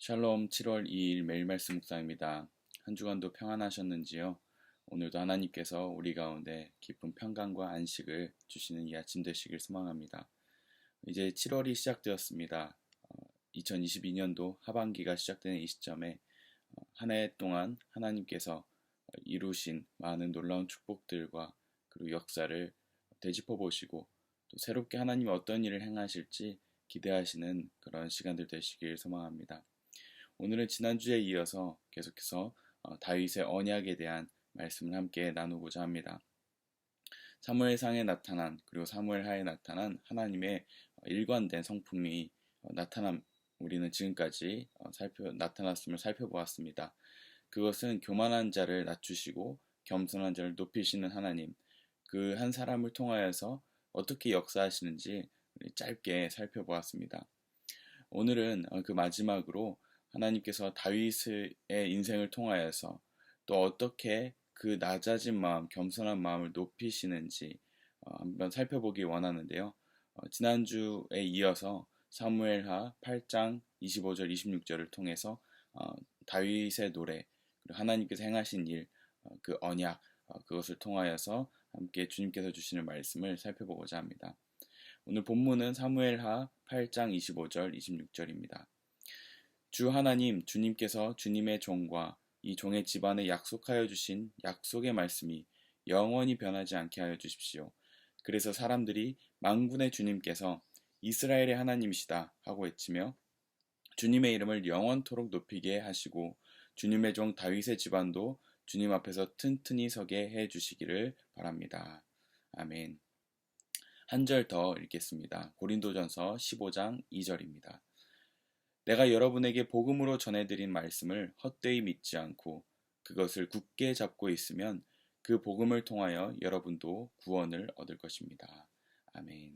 샬롬 7월 2일 매일 말씀 묵상입니다. 한 주간도 평안하셨는지요? 오늘도 하나님께서 우리 가운데 깊은 평강과 안식을 주시는 이 아침 되시길 소망합니다. 이제 7월이 시작되었습니다. 2022년도 하반기가 시작되는 이 시점에 한 해 동안 하나님께서 이루신 많은 놀라운 축복들과 그리고 역사를 되짚어 보시고 또 새롭게 하나님이 어떤 일을 행하실지 기대하시는 그런 시간들 되시길 소망합니다. 오늘은 지난주에 이어서 계속해서 다윗의 언약에 대한 말씀을 함께 나누고자 합니다. 사무엘상에 나타난 그리고 사무엘하에 나타난 하나님의 일관된 성품이 우리는 지금까지 나타났음을 살펴보았습니다. 그것은 교만한 자를 낮추시고 겸손한 자를 높이시는 하나님, 그 한 사람을 통하여서 어떻게 역사하시는지 짧게 살펴보았습니다. 오늘은 그 마지막으로 하나님께서 다윗의 인생을 통하여서 또 어떻게 그 낮아진 마음, 겸손한 마음을 높이시는지 한번 살펴보기 원하는데요. 지난주에 이어서 사무엘하 8장 25절, 26절을 통해서 다윗의 노래, 그리고 하나님께서 행하신 일, 그 언약, 그것을 통하여서 함께 주님께서 주시는 말씀을 살펴보고자 합니다. 오늘 본문은 사무엘하 8장 25절, 26절입니다. 주 하나님, 주님께서 주님의 종과 이 종의 집안에 약속하여 주신 약속의 말씀이 영원히 변하지 않게 하여 주십시오. 그래서 사람들이 만군의 주님께서 이스라엘의 하나님이시다 하고 외치며 주님의 이름을 영원토록 높이게 하시고 주님의 종 다윗의 집안도 주님 앞에서 튼튼히 서게 해 주시기를 바랍니다. 아멘. 한 절 더 읽겠습니다. 고린도전서 15장 2절입니다. 내가 여러분에게 복음으로 전해드린 말씀을 헛되이 믿지 않고 그것을 굳게 잡고 있으면 그 복음을 통하여 여러분도 구원을 얻을 것입니다. 아멘.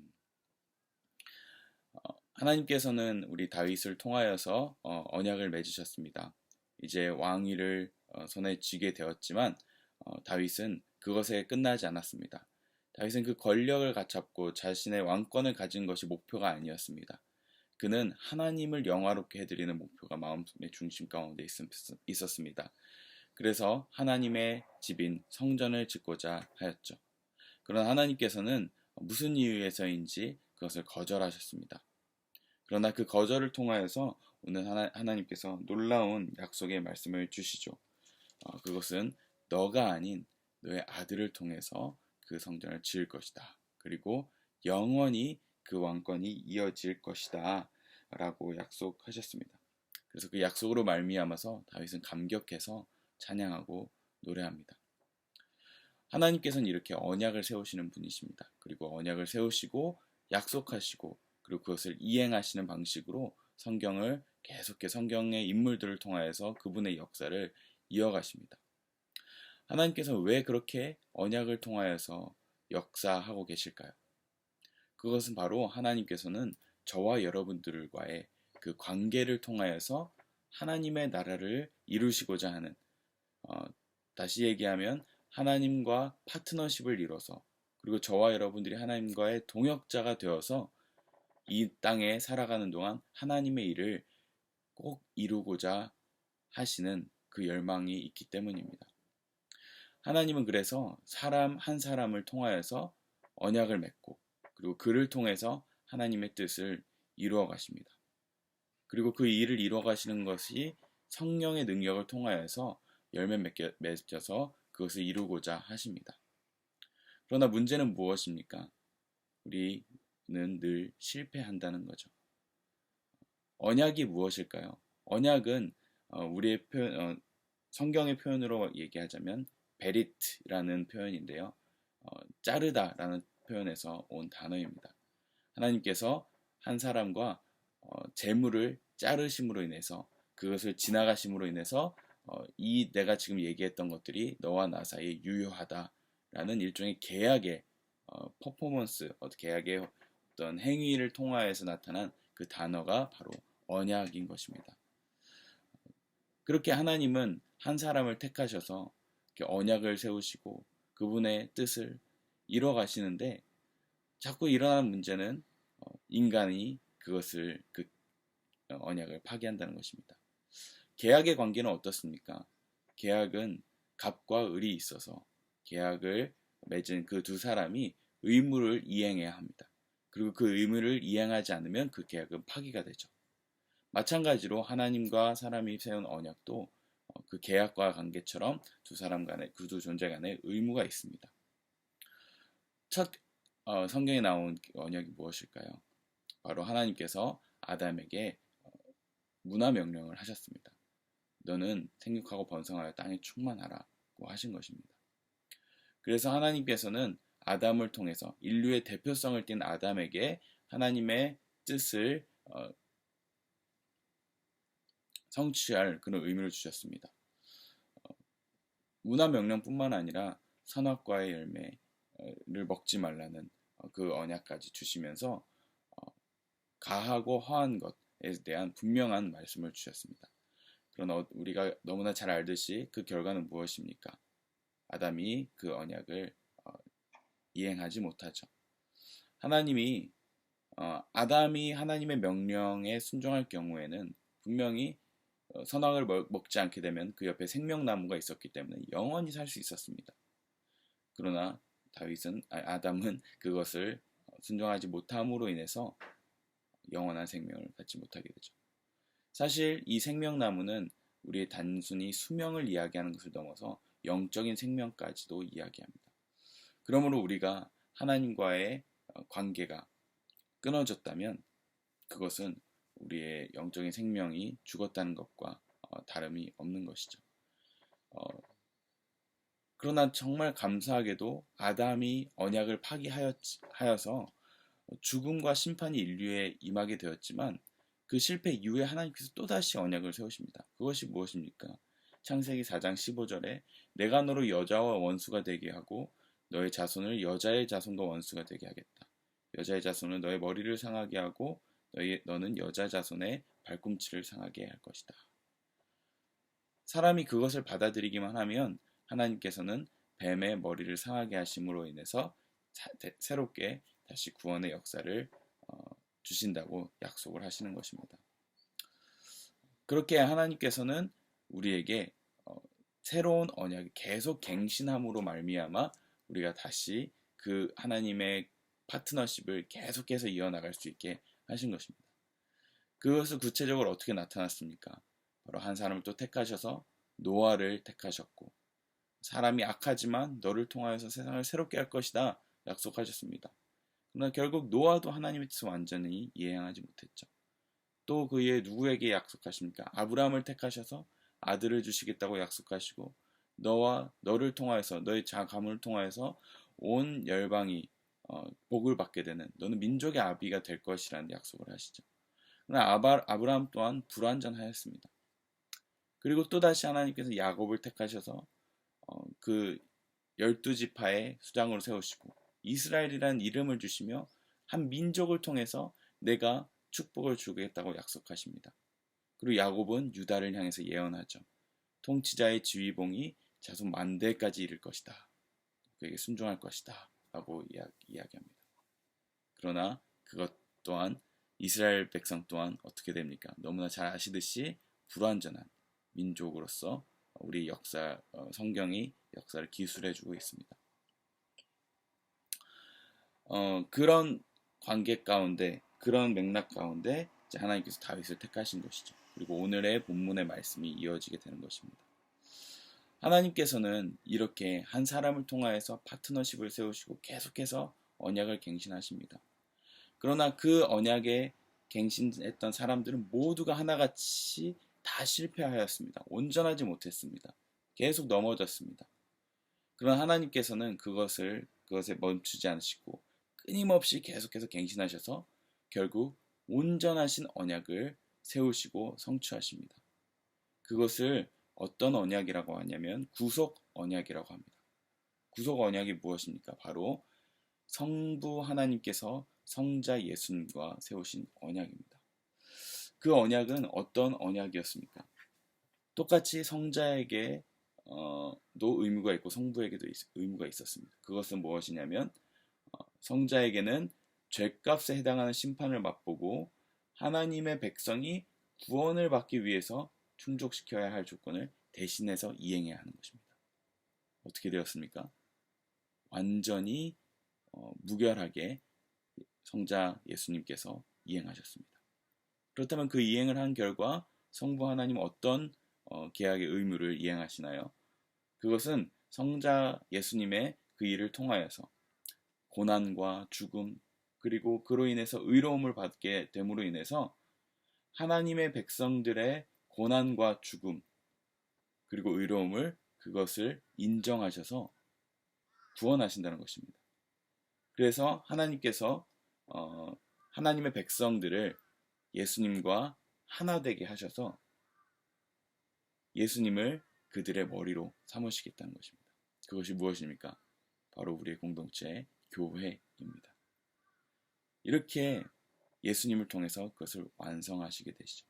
하나님께서는 우리 다윗을 통하여서 언약을 맺으셨습니다. 이제 왕위를 손에 쥐게 되었지만 다윗은 그것에 끝나지 않았습니다. 다윗은 그 권력을 갖잡고 자신의 왕권을 가진 것이 목표가 아니었습니다. 그는 하나님을 영화롭게 해드리는 목표가 마음의 중심 가운데 있었습니다. 그래서 하나님의 집인 성전을 짓고자 하였죠. 그러나 하나님께서는 무슨 이유에서인지 그것을 거절하셨습니다. 그러나 그 거절을 통하여서 오늘 하나님께서 놀라운 약속의 말씀을 주시죠. 그것은 너가 아닌 너의 아들을 통해서 그 성전을 지을 것이다. 그리고 영원히 그 왕권이 이어질 것이다 라고 약속하셨습니다. 그래서 그 약속으로 말미암아서 다윗은 감격해서 찬양하고 노래합니다. 하나님께서는 이렇게 언약을 세우시는 분이십니다. 그리고 언약을 세우시고 약속하시고 그리고 그것을 이행하시는 방식으로 성경의 인물들을 통하여서 그분의 역사를 이어가십니다. 하나님께서 왜 그렇게 언약을 통하여서 역사하고 계실까요? 그것은 바로 하나님께서는 저와 여러분들과의 그 관계를 통하여서 하나님의 나라를 이루시고자 하는, 다시 얘기하면 하나님과 파트너십을 이뤄서 그리고 저와 여러분들이 하나님과의 동역자가 되어서 이 땅에 살아가는 동안 하나님의 일을 꼭 이루고자 하시는 그 열망이 있기 때문입니다. 하나님은 그래서 사람 한 사람을 통하여서 언약을 맺고 그리고 그를 통해서 하나님의 뜻을 이루어 가십니다. 그리고 그 일을 이루어 가시는 것이 성령의 능력을 통하여서 열매 맺어서 그것을 이루고자 하십니다. 그러나 문제는 무엇입니까? 우리는 늘 실패한다는 거죠. 언약이 무엇일까요? 언약은 우리의 성경의 표현으로 얘기하자면 베리트라는 표현인데요. 자르다라는 표현에서 온 단어입니다. 하나님께서 한 사람과 재물을 자르심으로 인해서 그것을 지나가심으로 인해서 내가 지금 얘기했던 것들이 너와 나 사이에 유효하다라는 일종의 계약의 퍼포먼스, 계약의 어떤 행위를 통하여서 나타난 그 단어가 바로 언약인 것입니다. 그렇게 하나님은 한 사람을 택하셔서 언약을 세우시고 그분의 뜻을 이뤄 가시는데 자꾸 일어나는 문제는 인간이 그 언약을 파기한다는 것입니다. 계약의 관계는 어떻습니까? 계약은 갑과 을이 있어서 계약을 맺은 그 두 사람이 의무를 이행해야 합니다. 그리고 그 의무를 이행하지 않으면 그 계약은 파기가 되죠. 마찬가지로 하나님과 사람이 세운 언약도 그 계약과 관계처럼 두 사람 간의 그 두 존재 간의 의무가 있습니다. 첫 성경에 나온 언약이 무엇일까요? 바로 하나님께서 아담에게 문화 명령을 하셨습니다. 너는 생육하고 번성하여 땅에 충만하라고 하신 것입니다. 그래서 하나님께서는 아담을 통해서 인류의 대표성을 띤 아담에게 하나님의 뜻을 성취할 그런 의미를 주셨습니다. 문화 명령뿐만 아니라 선악과의 열매를 먹지 말라는 그 언약까지 주시면서 가하고 허한 것에 대한 분명한 말씀을 주셨습니다. 그러나 우리가 너무나 잘 알듯이 그 결과는 무엇입니까? 아담이 그 언약을 이행하지 못하죠. 하나님이 아담이 하나님의 명령에 순종할 경우에는 분명히 선악을 먹지 않게 되면 그 옆에 생명나무가 있었기 때문에 영원히 살 수 있었습니다. 그러나 아담은 그것을 순종하지 못함으로 인해서 영원한 생명을 갖지 못하게 되죠. 사실 이 생명나무는 우리의 단순히 수명을 이야기하는 것을 넘어서 영적인 생명까지도 이야기합니다. 그러므로 우리가 하나님과의 관계가 끊어졌다면 그것은 우리의 영적인 생명이 죽었다는 것과 다름이 없는 것이죠. 그러나 정말 감사하게도 아담이 언약을 파기하여서 죽음과 심판이 인류에 임하게 되었지만 그 실패 이후에 하나님께서 또다시 언약을 세우십니다. 그것이 무엇입니까? 창세기 4장 15절에 내가 너로 여자와 원수가 되게 하고 너의 자손을 여자의 자손과 원수가 되게 하겠다. 여자의 자손은 너의 머리를 상하게 하고 너는 여자 자손의 발꿈치를 상하게 할 것이다. 사람이 그것을 받아들이기만 하면 하나님께서는 뱀의 머리를 상하게 하심으로 인해서 새롭게 다시 구원의 역사를 주신다고 약속을 하시는 것입니다. 그렇게 하나님께서는 우리에게 새로운 언약이 계속 갱신함으로 말미암아 우리가 다시 그 하나님의 파트너십을 계속해서 이어나갈 수 있게 하신 것입니다. 그것을 구체적으로 어떻게 나타났습니까? 바로 한 사람을 또 택하셔서 노아를 택하셨고 사람이 악하지만 너를 통하여서 세상을 새롭게 할 것이다 약속하셨습니다. 그러나 결국 노아도 하나님의 뜻을 완전히 이행하지 못했죠. 또 그 이에 누구에게 약속하십니까? 아브라함을 택하셔서 아들을 주시겠다고 약속하시고 너와 너를 통하여서 너의 가문을 통하여서 온 열방이 복을 받게 되는 너는 민족의 아비가 될 것이라는 약속을 하시죠. 그러나 아브라함 또한 불완전하였습니다. 그리고 또다시 하나님께서 야곱을 택하셔서 그 12지파의 수장으로 세우시고 이스라엘이라는 이름을 주시며 한 민족을 통해서 내가 축복을 주겠다고 약속하십니다. 그리고 야곱은 유다를 향해서 예언하죠. 통치자의 지휘봉이 자손 만대까지 이를 것이다. 그에게 순종할 것이다. 라고 이야기합니다. 그러나 그것 또한 이스라엘 백성 또한 어떻게 됩니까? 너무나 잘 아시듯이 불완전한 민족으로서 우리 성경이 역사를 기술해주고 있습니다. 그런 관계 가운데, 그런 맥락 가운데 하나님께서 다윗을 택하신 것이죠. 그리고 오늘의 본문의 말씀이 이어지게 되는 것입니다. 하나님께서는 이렇게 한 사람을 통하여서 파트너십을 세우시고 계속해서 언약을 갱신하십니다. 그러나 그 언약에 갱신했던 사람들은 모두가 하나같이 다 실패하였습니다. 온전하지 못했습니다. 계속 넘어졌습니다. 그러나 하나님께서는 그것에 멈추지 않으시고 끊임없이 계속해서 갱신하셔서 결국 온전하신 언약을 세우시고 성취하십니다. 그것을 어떤 언약이라고 하냐면 구속 언약이라고 합니다. 구속 언약이 무엇입니까? 바로 성부 하나님께서 성자 예수님과 세우신 언약입니다. 그 언약은 어떤 언약이었습니까? 똑같이 성자에게도 의무가 있고 성부에게도 의무가 있었습니다. 그것은 무엇이냐면 성자에게는 죄값에 해당하는 심판을 맛보고 하나님의 백성이 구원을 받기 위해서 충족시켜야 할 조건을 대신해서 이행해야 하는 것입니다. 어떻게 되었습니까? 완전히 무결하게 성자 예수님께서 이행하셨습니다. 그렇다면 그 이행을 한 결과 성부 하나님 어떤 계약의 의무를 이행하시나요? 그것은 성자 예수님의 그 일을 통하여서 고난과 죽음 그리고 그로 인해서 의로움을 받게 됨으로 인해서 하나님의 백성들의 고난과 죽음 그리고 의로움을 그것을 인정하셔서 구원하신다는 것입니다. 그래서 하나님께서 하나님의 백성들을 예수님과 하나 되게 하셔서 예수님을 그들의 머리로 삼으시겠다는 것입니다. 그것이 무엇입니까? 바로 우리의 공동체 교회입니다. 이렇게 예수님을 통해서 그것을 완성하시게 되시죠.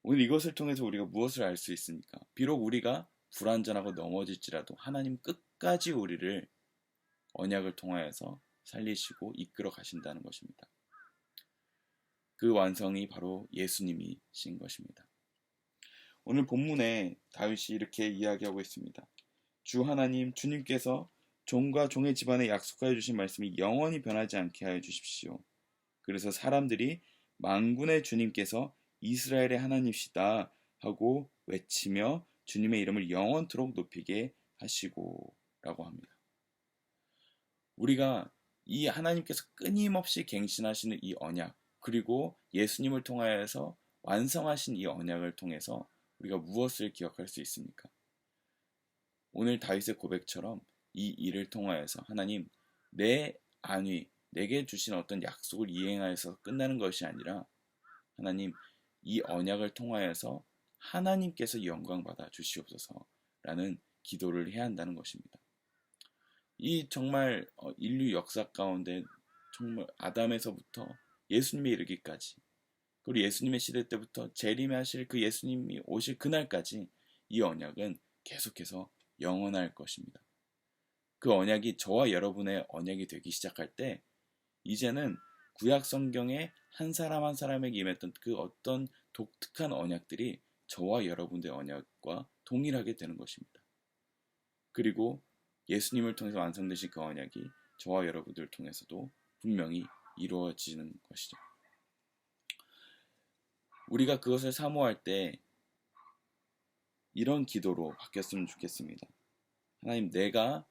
오늘 이것을 통해서 우리가 무엇을 알 수 있습니까? 비록 우리가 불완전하고 넘어질지라도 하나님 끝까지 우리를 언약을 통하여서 살리시고 이끌어 가신다는 것입니다. 그 완성이 바로 예수님이신 것입니다. 오늘 본문에 다윗이 이렇게 이야기하고 있습니다. 주 하나님, 주님께서 종과 종의 집안에 약속하여 주신 말씀이 영원히 변하지 않게 하여 주십시오. 그래서 사람들이 만군의 주님께서 이스라엘의 하나님이시다 하고 외치며 주님의 이름을 영원토록 높이게 하시고 라고 합니다. 우리가 이 하나님께서 끊임없이 갱신하시는 이 언약 그리고 예수님을 통하여서 완성하신 이 언약을 통해서 우리가 무엇을 기억할 수 있습니까? 오늘 다윗의 고백처럼 이 일을 통하여서 하나님 내 안위 내게 주신 어떤 약속을 이행하여서 끝나는 것이 아니라 하나님 이 언약을 통하여서 하나님께서 영광 받아 주시옵소서라는 기도를 해야 한다는 것입니다. 이 정말 인류 역사 가운데 정말 아담에서부터 예수님에 이르기까지 그리고 예수님의 시대 때부터 재림하실 그 예수님이 오실 그날까지 이 언약은 계속해서 영원할 것입니다. 그 언약이 저와 여러분의 언약이 되기 시작할 때 이제는 구약 성경에 한 사람 한 사람에게 임했던 그 어떤 독특한 언약들이 저와 여러분의 언약과 동일하게 되는 것입니다. 그리고 예수님을 통해서 완성되신 그 언약이 저와 여러분들을 통해서도 분명히 이루어지는 것이죠. 우리가 그것을 사모할 때 이런 기도로 바뀌었으면 좋겠습니다. 하나님, 내가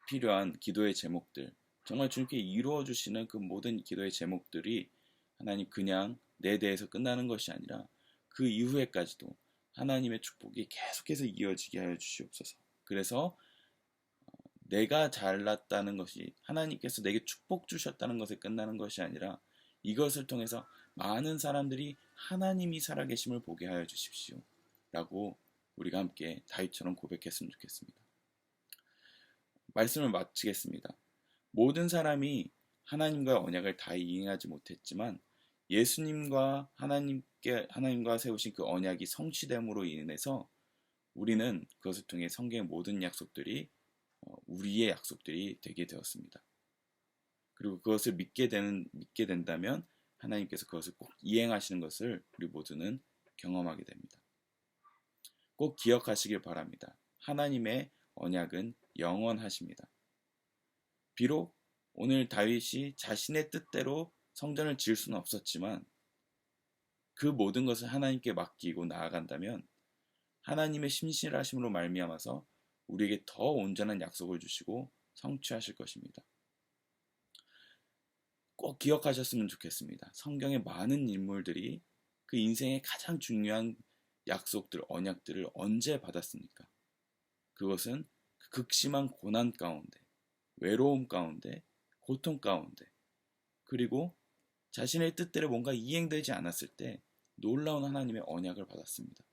필요한 기도의 제목들, 정말 주님께 이루어 주시는 그 모든 기도의 제목들이 하나님 그냥 내 대해서 끝나는 것이 아니라 그 이후에까지도 하나님의 축복이 계속해서 이어지게 하여 주시옵소서. 그래서 내가 잘났다는 것이 하나님께서 내게 축복 주셨다는 것에 끝나는 것이 아니라 이것을 통해서 많은 사람들이 하나님이 살아계심을 보게 하여 주십시오. 라고 우리가 함께 다윗처럼 고백했으면 좋겠습니다. 말씀을 마치겠습니다. 모든 사람이 하나님과 언약을 다 이행하지 못했지만 예수님과 하나님과 세우신 그 언약이 성취됨으로 인해서 우리는 그것을 통해 성경의 모든 약속들이 우리의 약속들이 되게 되었습니다. 그리고 그것을 믿게 된다면 하나님께서 그것을 꼭 이행하시는 것을 우리 모두는 경험하게 됩니다. 꼭 기억하시길 바랍니다. 하나님의 언약은 영원하십니다. 비록 오늘 다윗이 자신의 뜻대로 성전을 지을 수는 없었지만 그 모든 것을 하나님께 맡기고 나아간다면 하나님의 신실하심으로 말미암아서 우리에게 더 온전한 약속을 주시고 성취하실 것입니다. 꼭 기억하셨으면 좋겠습니다. 성경의 많은 인물들이 그 인생의 가장 중요한 약속들, 언약들을 언제 받았습니까? 그것은 그 극심한 고난 가운데, 외로움 가운데, 고통 가운데, 그리고 자신의 뜻대로 뭔가 이행되지 않았을 때 놀라운 하나님의 언약을 받았습니다.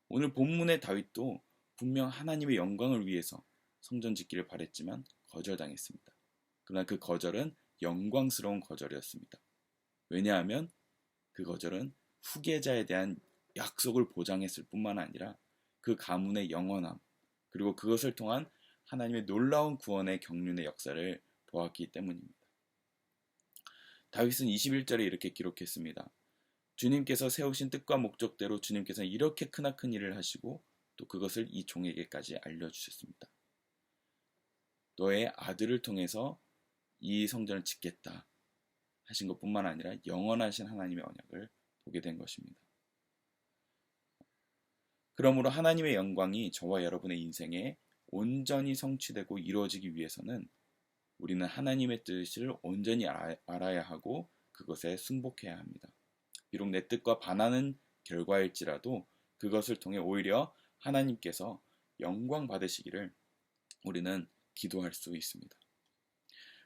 오늘 본문의 다윗도 분명 하나님의 영광을 위해서 성전 짓기를 바랬지만 거절당했습니다. 그러나 그 거절은 영광스러운 거절이었습니다. 왜냐하면 그 거절은 후계자에 대한 약속을 보장했을 뿐만 아니라 그 가문의 영원함 그리고 그것을 통한 하나님의 놀라운 구원의 경륜의 역사를 보았기 때문입니다. 다윗은 21절에 이렇게 기록했습니다. 주님께서 세우신 뜻과 목적대로 주님께서는 이렇게 크나큰 일을 하시고 또 그것을 이 종에게까지 알려주셨습니다. 너의 아들을 통해서 이 성전을 짓겠다 하신 것뿐만 아니라 영원하신 하나님의 언약을 보게 된 것입니다. 그러므로 하나님의 영광이 저와 여러분의 인생에 온전히 성취되고 이루어지기 위해서는 우리는 하나님의 뜻을 온전히 알아야 하고 그것에 순복해야 합니다. 비록 내 뜻과 반하는 결과일지라도 그것을 통해 오히려 하나님께서 영광 받으시기를 우리는 기도할 수 있습니다.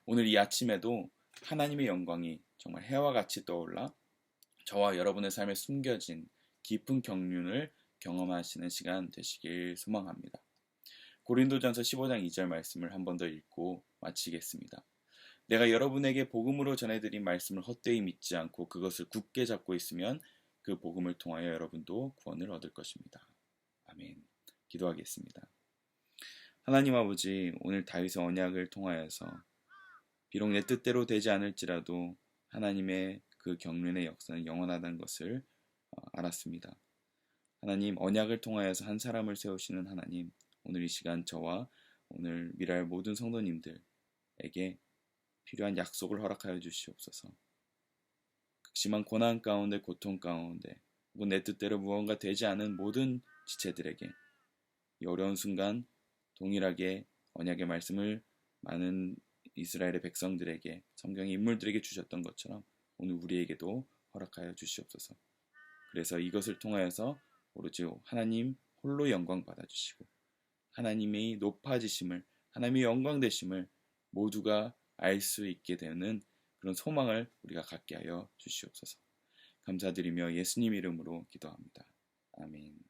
오늘 이 아침에도 하나님의 영광이 정말 해와 같이 떠올라 저와 여러분의 삶에 숨겨진 깊은 경륜을 경험하시는 시간 되시길 소망합니다. 고린도전서 15장 2절 말씀을 한 번 더 읽고 마치겠습니다. 내가 여러분에게 복음으로 전해드린 말씀을 헛되이 믿지 않고 그것을 굳게 잡고 있으면 그 복음을 통하여 여러분도 구원을 얻을 것입니다. 아멘. 기도하겠습니다. 하나님 아버지, 오늘 다윗의 언약을 통하여서 비록 내 뜻대로 되지 않을지라도 하나님의 그 경륜의 역사는 영원하다는 것을 알았습니다. 하나님, 언약을 통하여서 한 사람을 세우시는 하나님, 오늘 이 시간 저와 오늘 미라의 모든 성도님들에게 필요한 약속을 허락하여 주시옵소서. 극심한 고난 가운데, 고통 가운데, 혹은 내 뜻대로 무언가 되지 않은 모든 지체들에게 이 어려운 순간 동일하게 언약의 말씀을 많은 이스라엘의 백성들에게, 성경의 인물들에게 주셨던 것처럼 오늘 우리에게도 허락하여 주시옵소서. 그래서 이것을 통하여서 오로지 하나님 홀로 영광 받아주시고 하나님의 높아지심을, 하나님의 영광되심을 모두가 알 수 있게 되는 그런 소망을 우리가 갖게 하여 주시옵소서. 감사드리며 예수님 이름으로 기도합니다. 아멘.